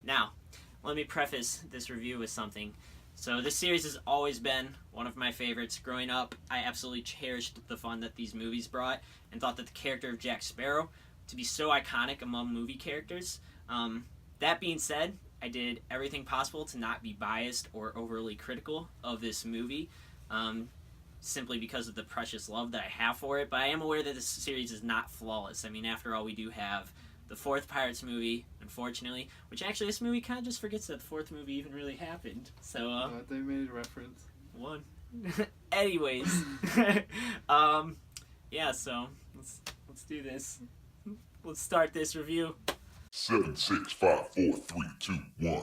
Now, let me preface this review with something. So this series has always been one of my favorites. Growing up, I absolutely cherished the fun that these movies brought and thought that the character of Jack Sparrow to be so iconic among movie characters. That being said, I did everything possible to not be biased or overly critical of this movie, simply because of the precious love that I have for it. But I am aware that this series is not flawless. I mean, after all, we do have the fourth Pirates movie, unfortunately, which actually this movie kind of just forgets that the fourth movie even really happened. So, they made a reference. one. Anyways, yeah. So let's do this. Let's start this review. 7, 6, 5, 4, 3, 2, 1.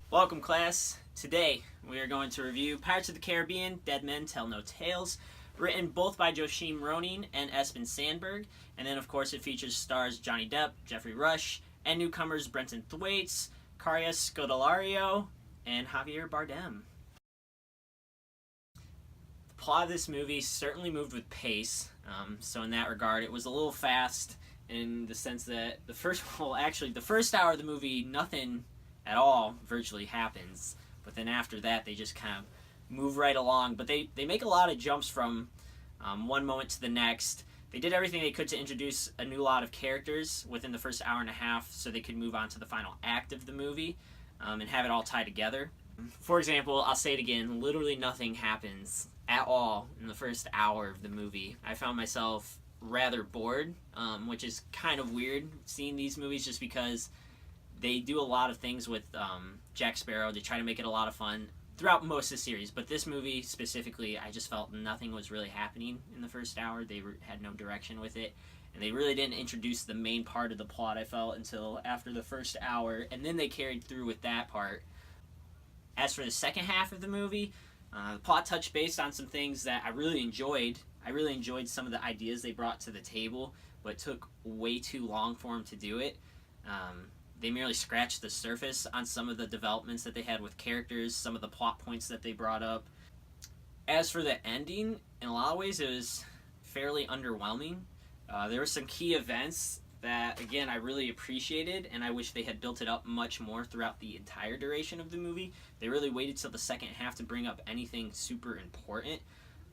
Welcome, class. Today we are going to review Pirates of the Caribbean: Dead Men Tell No Tales, written both by Joachim Ronin and Espen Sandberg, and then of course it features stars Johnny Depp, Jeffrey Rush, and newcomers Brenton Thwaites, Caria Scodelario, and Javier Bardem. The plot of this movie certainly moved with pace, so in that regard it was a little fast in the sense that the first hour of the movie, nothing at all virtually happens, but then after that they just kind of move right along. But they make a lot of jumps from one moment to the next. They did everything they could to introduce a new lot of characters within the first hour and a half so they could move on to the final act of the movie and have it all tie together. For example, I'll say it again, literally nothing happens at all in the first hour of the movie. I found myself rather bored, which is kind of weird seeing these movies, just because they do a lot of things with Jack Sparrow. They try to make it a lot of fun throughout most of the series, but this movie specifically, I just felt nothing was really happening in the first hour. They had no direction with it, and they really didn't introduce the main part of the plot, I felt, until after the first hour, and then they carried through with that part. As for the second half of the movie, the plot touched base on some things that I really enjoyed. I really enjoyed some of the ideas they brought to the table, but it took way too long for them to do it. They merely scratched the surface on some of the developments that they had with characters, some of the plot points that they brought up. As for the ending, in a lot of ways it was fairly underwhelming. There were some key events that, again, I really appreciated, and I wish they had built it up much more throughout the entire duration of the movie. They really waited till the second half to bring up anything super important.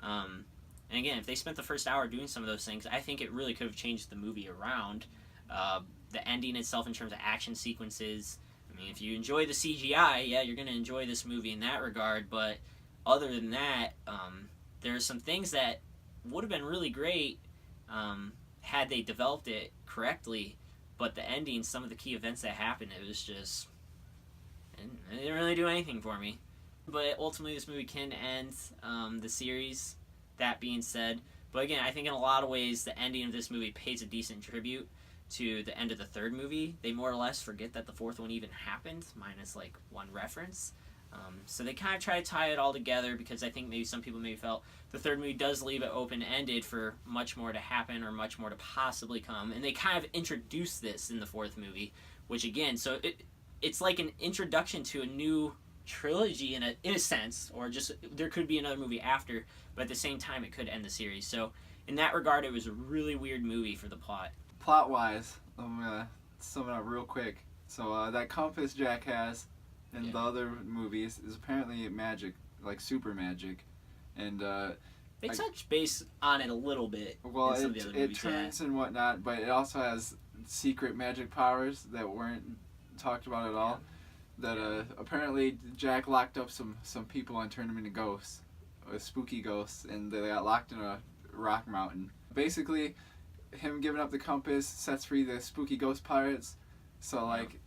And again, if they spent the first hour doing some of those things, I think it really could have changed the movie around. The ending itself in terms of action sequences, I mean, if you enjoy the CGI, yeah, you're going to enjoy this movie in that regard, but other than that, there are some things that would have been really great had they developed it correctly, but the ending, some of the key events that happened, it was just, it didn't really do anything for me. But ultimately this movie can end the series, that being said. But again, I think in a lot of ways the ending of this movie pays a decent tribute to the end of the third movie. They more or less forget that the fourth one even happened, minus like one reference. So they kind of try to tie it all together, because I think maybe some people maybe felt the third movie does leave it open-ended for much more to happen or much more to possibly come. And they kind of introduce this in the fourth movie, which again, so it's like an introduction to a new trilogy in a sense, or just there could be another movie after, but at the same time it could end the series. So in that regard, it was a really weird movie for the plot. Plot-wise, I'm gonna sum it up real quick. So that compass Jack has in the other movies is apparently magic, like super magic, and they touch base on it a little bit. Well, in some of the other movies, turns and whatnot, but it also has secret magic powers that weren't talked about at all. That apparently Jack locked up some people and turned them into ghosts, spooky ghosts, and they got locked in a rock mountain. Basically, him giving up the compass sets free the spooky ghost pirates. So like,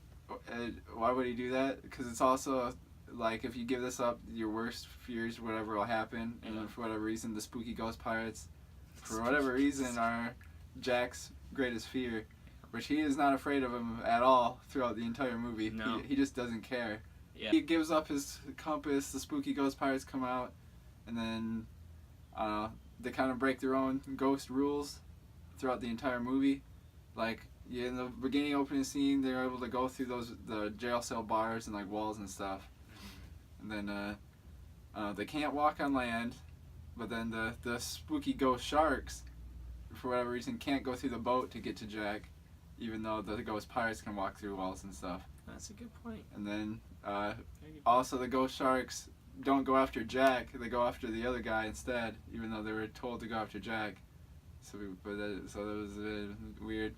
why would he do that? Because it's also like, if you give this up, your worst fears, whatever will happen, and then for whatever reason, the spooky ghost pirates, for whatever reason, are Jack's greatest fear, which he is not afraid of him at all throughout the entire movie. No. He just doesn't care. Yeah. He gives up his compass, the spooky ghost pirates come out, and then they kind of break their own ghost rules throughout the entire movie. Like, Yeah, in the beginning opening scene, they're able to go through the jail cell bars and like walls and stuff. And then they can't walk on land, but then the spooky ghost sharks, for whatever reason, can't go through the boat to get to Jack, even though the ghost pirates can walk through walls and stuff. That's a good point. And then also the ghost sharks don't go after Jack; they go after the other guy instead, even though they were told to go after Jack. So that was weird.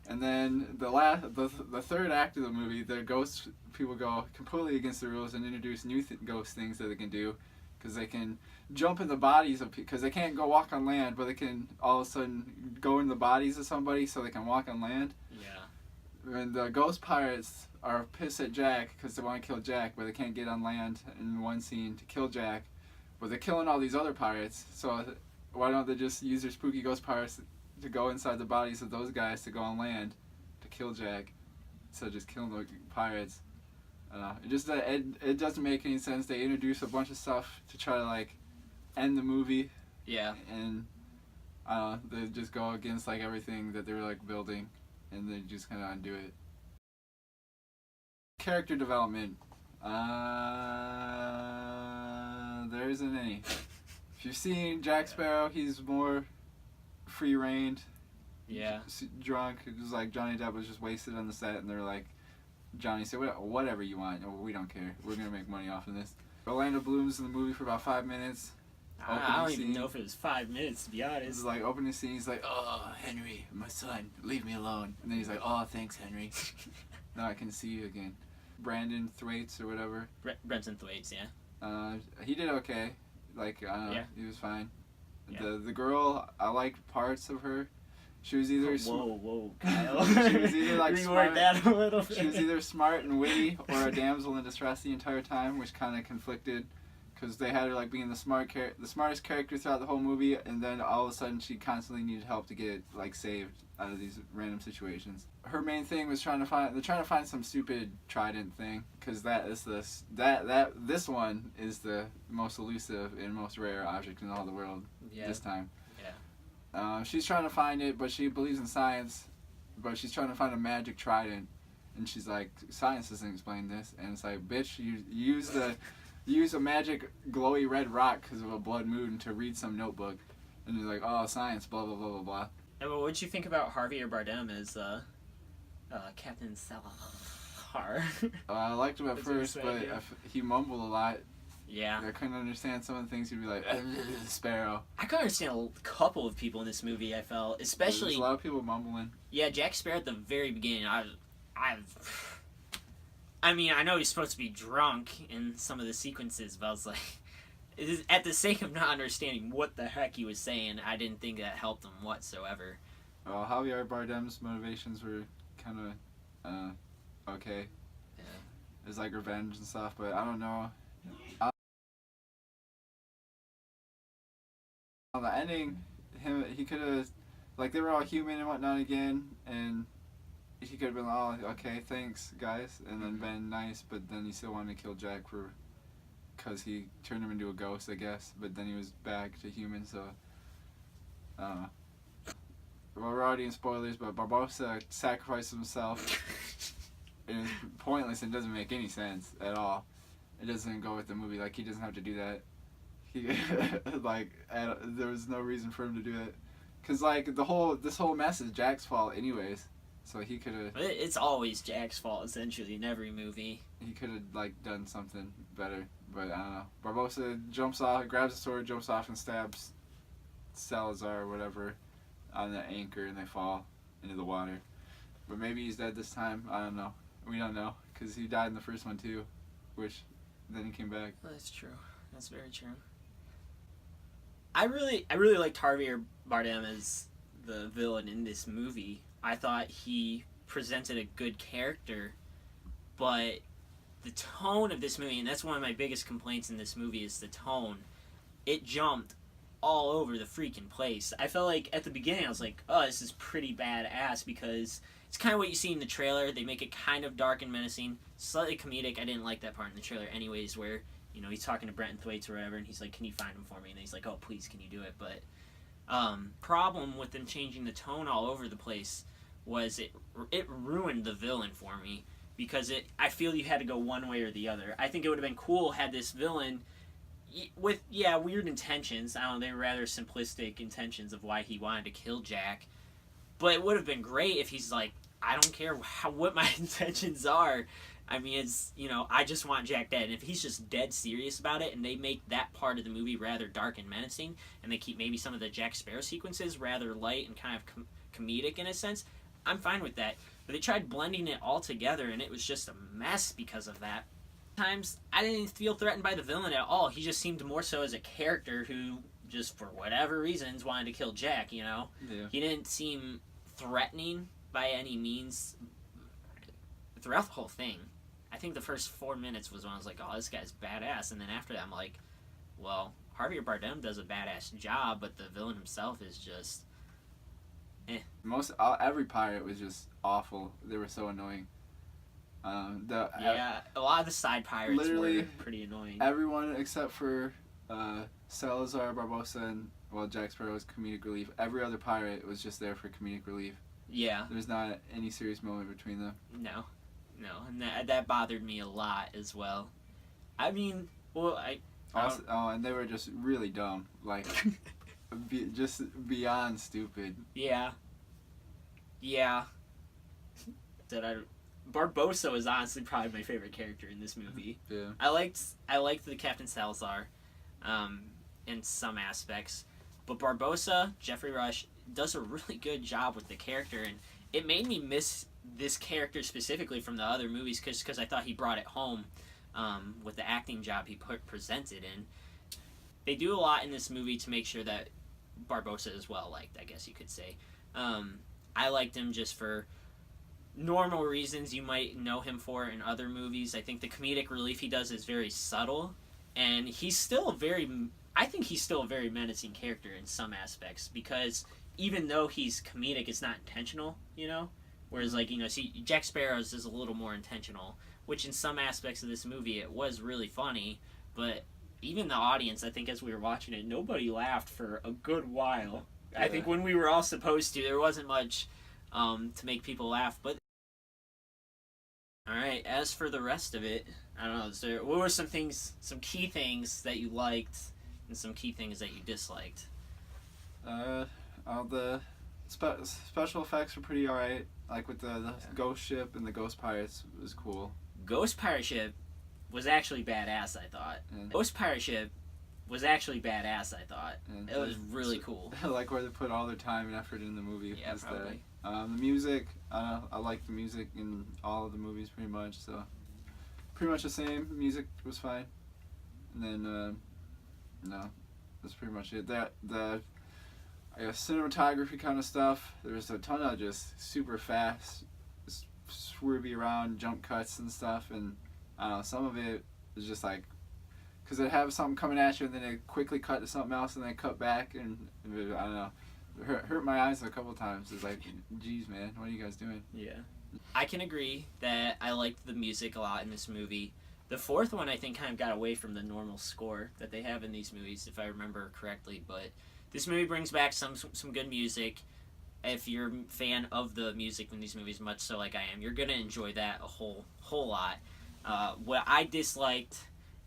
And then the third act of the movie, the ghost people go completely against the rules and introduce new ghost things that they can do, because they can jump in the bodies of people, because they can't go walk on land, but they can all of a sudden go in the bodies of somebody so they can walk on land. Yeah. And the ghost pirates are pissed at Jack because they want to kill Jack, but they can't get on land in one scene to kill Jack. But they're killing all these other pirates, so why don't they just use their spooky ghost pirates to go inside the bodies of those guys to go on land to kill Jack, instead of just killing the pirates? I don't know. It just it doesn't make any sense. They introduce a bunch of stuff to try to like end the movie. Yeah. And they just go against like everything that they were like building, and they just kind of undo it. Character development. There isn't any. If you've seen Jack Sparrow, he's more free-reined. Yeah. Drunk. It was like Johnny Depp was just wasted on the set, and they're like, Johnny said, whatever you want. We don't care. We're going to make money off of this. Orlando Bloom's in the movie for about 5 minutes. I don't even know if it was 5 minutes, to be honest. It's like opening scene, he's like, "Oh, Henry, my son, leave me alone." And then he's like, "Oh, thanks, Henry. Now I can see you again." Brandon Thwaites or whatever. Brenton Thwaites, yeah. He did okay. Like, Yeah. he was fine. Yeah. The girl, I liked parts of her. She was either Whoa, Kyle. She was either like Reword smart. that a little bit. She was either smart and witty or a damsel in distress the entire time, which kind of conflicted, because they had her like being the smartest character throughout the whole movie, and then all of a sudden she constantly needed help to get like saved out of these random situations. Her main thing was trying to find some stupid trident thing, because this one is the most elusive and most rare object in all the world. Yeah. This time. Yeah. She's trying to find it, but she believes in science, but she's trying to find a magic trident, and she's like, science doesn't explain this, and it's like, bitch, you use a magic glowy red rock because of a blood moon to read some notebook, and you're like, oh, science, blah blah blah blah blah. And what'd you think about Javier Bardem as Captain Salazar? I liked him at first, but he mumbled a lot. Yeah. I couldn't understand some of the things he'd be like, Sparrow. I could understand a couple of people in this movie, I felt. Especially... There's a lot of people mumbling. Yeah, Jack Sparrow at the very beginning, I mean, I know he's supposed to be drunk in some of the sequences, but I was like... At the sake of not understanding what the heck he was saying, I didn't think that helped him whatsoever. Javier Bardem's motivations were kind of okay. Yeah. It's like revenge and stuff, but I don't know. On the ending, he could have, like, they were all human and whatnot again, and he could have been, oh, okay, thanks, guys, and then been nice, but then he still wanted to kill Jack because he turned him into a ghost, I guess, but then he was back to human, so, I don't know. Well, we're already in spoilers, but Barbossa sacrificed himself, and it's pointless and doesn't make any sense at all. It doesn't go with the movie, like, he doesn't have to do that. There was no reason for him to do it, because like this whole mess is Jack's fault anyways, so he could have. It's always Jack's fault essentially in every movie. He could have like done something better, but I don't know. Barbossa jumps off, grabs a sword, jumps off, and stabs Salazar or whatever on the anchor, and they fall into the water. But maybe he's dead this time. I don't know. We don't know, because he died in the first one too, which then he came back. That's true. That's very true. I really liked Javier Bardem as the villain in this movie. I thought he presented a good character, but the tone of this movie, and that's one of my biggest complaints in this movie, is the tone. It jumped all over the freaking place. I felt like at the beginning I was like, oh, this is pretty badass, because it's kind of what you see in the trailer. They make it kind of dark and menacing, slightly comedic. I didn't like that part in the trailer anyways, where he's talking to Brenton Thwaites or whatever, and he's like, can you find him for me? And he's like, oh, please, can you do it? But problem with them changing the tone all over the place was it ruined the villain for me because I feel you had to go one way or the other. I think it would have been cool had this villain with weird intentions. I don't know, they were rather simplistic intentions of why he wanted to kill Jack. But it would have been great if he's like, I don't care what my intentions are. I mean, it's, I just want Jack dead. And if he's just dead serious about it and they make that part of the movie rather dark and menacing and they keep maybe some of the Jack Sparrow sequences rather light and kind of comedic in a sense, I'm fine with that. But they tried blending it all together and it was just a mess because of that. Times I didn't feel threatened by the villain at all. He just seemed more so as a character who just for whatever reasons wanted to kill Jack, Yeah. He didn't seem threatening by any means throughout the whole thing. I think the first 4 minutes was when I was like, oh, this guy's badass. And then after that, I'm like, well, Javier Bardem does a badass job, but the villain himself is just, Every pirate was just awful. They were so annoying. a lot of the side pirates literally were pretty annoying. Everyone except for Salazar Barbosa and, Jack Sparrow was comedic relief. Every other pirate was just there for comedic relief. Yeah. There's not any serious moment between them. No, and that bothered me a lot as well. I mean, well, and they were just really dumb, like just beyond stupid. Yeah. Barbosa was honestly probably my favorite character in this movie. Yeah. I liked the Captain Salazar, in some aspects, but Barbosa, Jeffrey Rush, does a really good job with the character, and it made me miss this character specifically from the other movies because I thought he brought it home with the acting job he presented in. They do a lot in this movie to make sure that Barbosa is well liked, I guess you could say. I liked him just for normal reasons you might know him for in other movies. I think the comedic relief he does is very subtle, and he's still a very menacing character in some aspects because even though he's comedic, it's not intentional, Whereas, Jack Sparrow's is a little more intentional, which in some aspects of this movie, it was really funny, but even the audience, I think as we were watching it, nobody laughed for a good while. Yeah. I think when we were all supposed to, there wasn't much to make people laugh, but alright, as for the rest of it, I don't know, what were some key things that you liked, and some key things that you disliked? All the special effects were pretty alright. Like with the ghost ship and the ghost pirates was cool. Ghost pirate ship was actually badass, I thought. And Ghost pirate ship was actually badass, I thought. And it was really cool. Like where they put all their time and effort in the movie. Yeah, probably. The music, I like the music in all of the movies pretty much, so pretty much the same. The music was fine. And then, no, that's pretty much it. I guess cinematography kind of stuff. There's a ton of just super fast, swervy around jump cuts and stuff, and I don't know, some of it is just like, because they have something coming at you and then they quickly cut to something else and then cut back, and I don't know, it hurt my eyes a couple times. It's like, geez, man, what are you guys doing? Yeah. I can agree that I liked the music a lot in this movie. The fourth one, I think, kind of got away from the normal score that they have in these movies, if I remember correctly, but this movie brings back some good music. If you're a fan of the music in these movies, much so like I am, you're going to enjoy that a whole lot. What I disliked,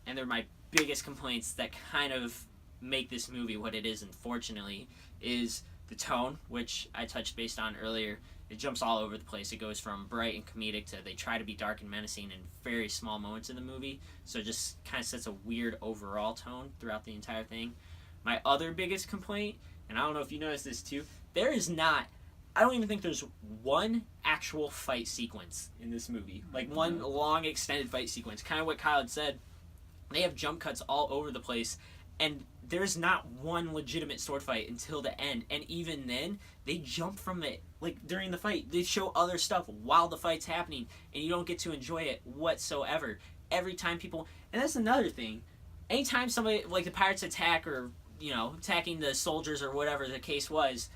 and they're my biggest complaints that kind of make this movie what it is, unfortunately, is the tone, which I touched based on earlier. It jumps all over the place. It goes from bright and comedic to they try to be dark and menacing in very small moments in the movie. So it just kind of sets a weird overall tone throughout the entire thing. My other biggest complaint, and I don't know if you noticed this too, I don't even think there's one actual fight sequence in this movie. Like one long extended fight sequence. Kind of what Kyle had said. They have jump cuts all over the place, and there's not one legitimate sword fight until the end. And even then, they jump from it. Like during the fight, they show other stuff while the fight's happening, and you don't get to enjoy it whatsoever. Every time people, and that's another thing. Anytime somebody, like the pirates attack or, attacking the soldiers or whatever the case was,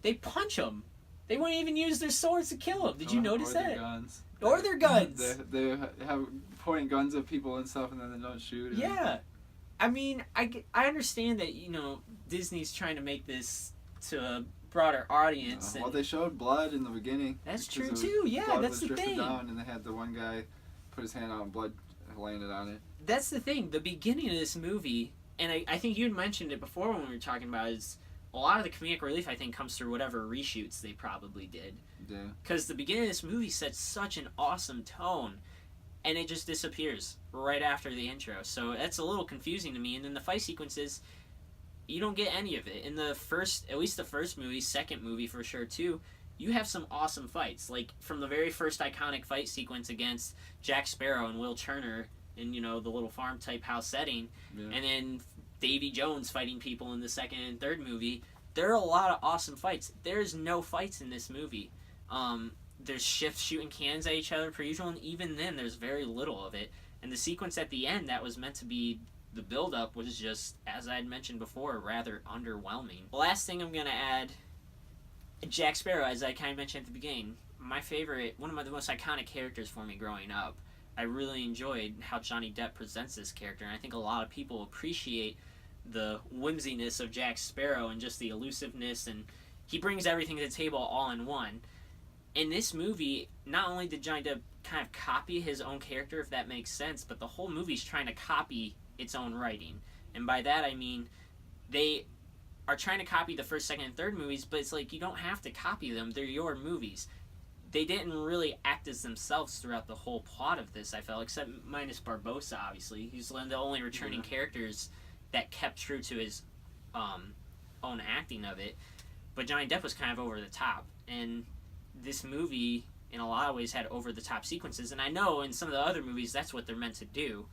they punch them. They wouldn't even use their swords to kill them. Did you notice that? Their guns. Or their guns. They have pointing guns at people and stuff, and then they don't shoot. Yeah. I mean, I understand that, Disney's trying to make this to broader audience. Well, they showed blood in the beginning. That's because true too. Yeah, blood that's was the dripping thing. down, and they had the one guy put his hand out and blood landed on it. That's the thing. The beginning of this movie, and I think you mentioned it before when we were talking about it, is a lot of the comedic relief I think comes through whatever reshoots they probably did. Yeah. Because the beginning of this movie sets such an awesome tone, and it just disappears right after the intro. So that's a little confusing to me. And then the fight sequences, you don't get any of it. In the first, at least the first movie, second movie for sure too, you have some awesome fights. Like from the very first iconic fight sequence against Jack Sparrow and Will Turner in, you know, the little farm type house setting, and then Davy Jones fighting people in the second and third movie. There are a lot of awesome fights. There's no fights in this movie. There's Schiff shooting cans at each other per usual, and even then there's very little of it. And the sequence at the end that was meant to be the build-up was just, as I had mentioned before, rather underwhelming. The last thing I'm going to add, Jack Sparrow, as I kind of mentioned at the beginning, my favorite, one of the most iconic characters for me growing up. I really enjoyed how Johnny Depp presents this character, and I think a lot of people appreciate the whimsiness of Jack Sparrow and just the elusiveness, and he brings everything to the table all in one. In this movie, not only did Johnny Depp kind of copy his own character, if that makes sense, but the whole movie's trying to copy its own writing. And by that I mean they are trying to copy the first, second, and third movies, but it's like you don't have to copy them. They're your movies. They didn't really act as themselves throughout the whole plot of this, I felt, except minus Barbossa, obviously. He's one of the only returning characters that kept true to his own acting of it. But Johnny Depp was kind of over the top. And this movie, in a lot of ways, had over-the-top sequences. And I know in some of the other movies, that's what they're meant to do.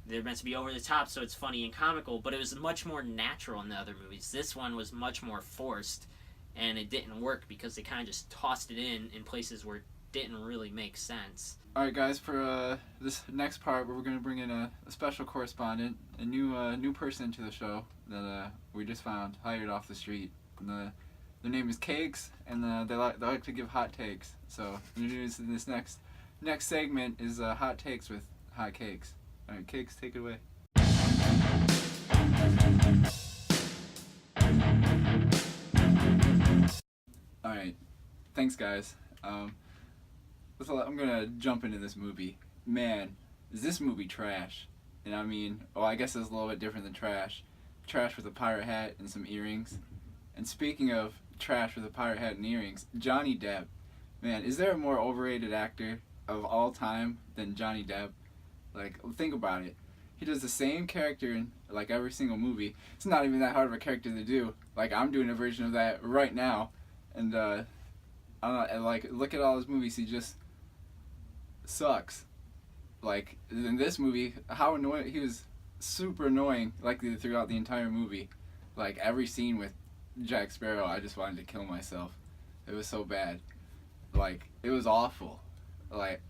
They're meant to be over the top, so it's funny and comical, but it was much more natural in the other movies. This one was much more forced, and it didn't work because they kind of just tossed it in places where it didn't really make sense. Alright guys, for this next part, we're going to bring in a special correspondent, a new person to the show that we just found, hired off the street. And their name is Cakes, and they like to give hot takes. So, introducing this next segment is Hot Takes with Hot Cakes. Alright, Cakes, take it away. Alright, thanks guys. I'm gonna jump into this movie. Man, is this movie trash? And I mean, I guess it's a little bit different than trash. Trash with a pirate hat and some earrings. And speaking of trash with a pirate hat and earrings, Johnny Depp. Man, is there a more overrated actor of all time than Johnny Depp? Like, think about it. He does the same character in, like, every single movie. It's not even that hard of a character to do. Like, I'm doing a version of that right now. And, I don't know, like, look at all his movies, he just sucks. Like, in this movie, how annoying, he was super annoying, like, throughout the entire movie. Like, every scene with Jack Sparrow, I just wanted to kill myself. It was so bad. Like, it was awful. Like,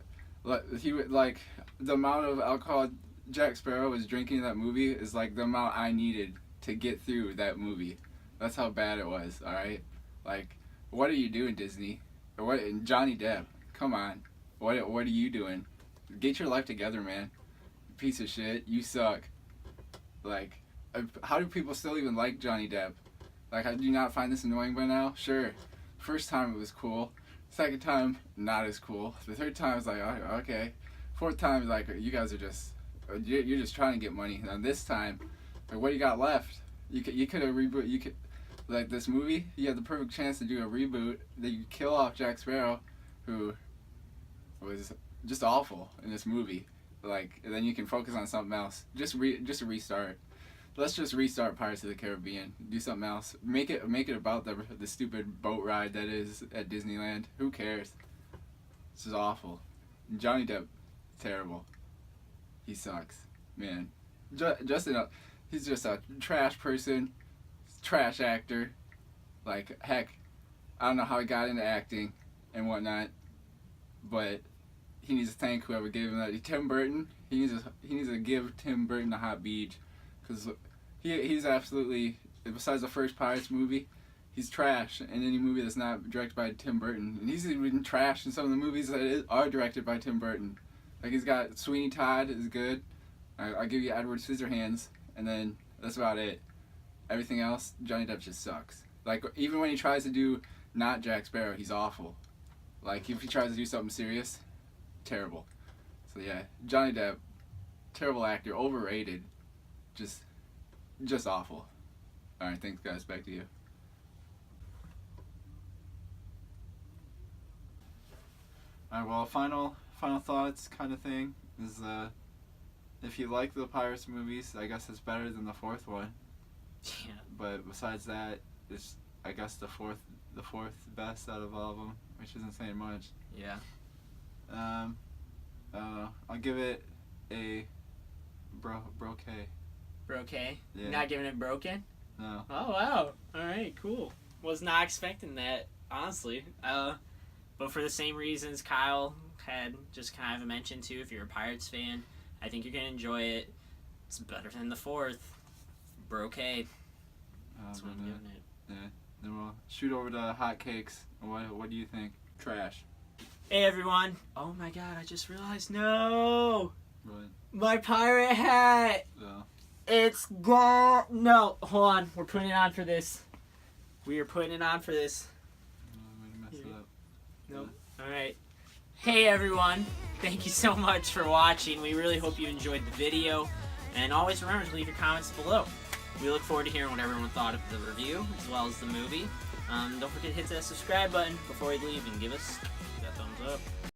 he would, like, the amount of alcohol Jack Sparrow was drinking in that movie is like the amount I needed to get through that movie. That's how bad it was, alright? Like, what are you doing, Disney? What, Johnny Depp, come on. What are you doing? Get your life together, man. Piece of shit, you suck. Like, how do people still even like Johnny Depp? Like, do you not find this annoying by now? Sure. First time it was cool. Second time, not as cool. The third time is like, okay. Fourth time is like, you guys are just, you're just trying to get money. And this time, like, what do you got left? You could have reboot. You could, like, this movie, you had the perfect chance to do a reboot. That you kill off Jack Sparrow, who was just awful in this movie. Like, and then you can focus on something else. Just a restart. Let's just restart Pirates of the Caribbean. Do something else. Make it about the stupid boat ride that is at Disneyland. Who cares? This is awful. Johnny Depp, terrible. He sucks, man. He's just a trash person, trash actor. Like, heck, I don't know how he got into acting and whatnot, but he needs to thank whoever gave him that. Tim Burton. He needs to give Tim Burton a hot beach. Because he's absolutely, besides the first Pirates movie, he's trash in any movie that's not directed by Tim Burton. And he's even trash in some of the movies that are directed by Tim Burton. Like, he's got Sweeney Todd is good. I'll give you Edward Scissorhands. And then that's about it. Everything else, Johnny Depp just sucks. Like, even when he tries to do not Jack Sparrow, he's awful. Like, if he tries to do something serious, terrible. So yeah, Johnny Depp, terrible actor, overrated, just awful. All right, thanks guys. Back to you. All right, well, final thoughts kind of thing is if you like the Pirates movies, I guess it's better than the fourth one. Yeah. But besides that, it's I guess the fourth best out of all of them, which isn't saying much. Yeah. I don't know. I'll give it a brocade. Okay. Yeah. You're not giving it broken? No. Oh wow! All right, cool. Was not expecting that, honestly. But for the same reasons Kyle had just kind of mentioned too, if you're a Pirates fan, I think you're gonna enjoy it. It's better than the fourth. Brocade. That's what I'm giving it. Yeah. Then we'll shoot over to hotcakes. What do you think? Trash. Hey everyone! Oh my god! I just realized. No, What? my pirate hat. So. It's gone. No, hold on. We're putting it on for this. We are putting it on for this. I'm gonna mess it up. Nope. Alright. Hey everyone. Thank you so much for watching. We really hope you enjoyed the video. And always remember to leave your comments below. We look forward to hearing what everyone thought of the review, as well as the movie. Don't forget to hit that subscribe button before you leave and give us that thumbs up.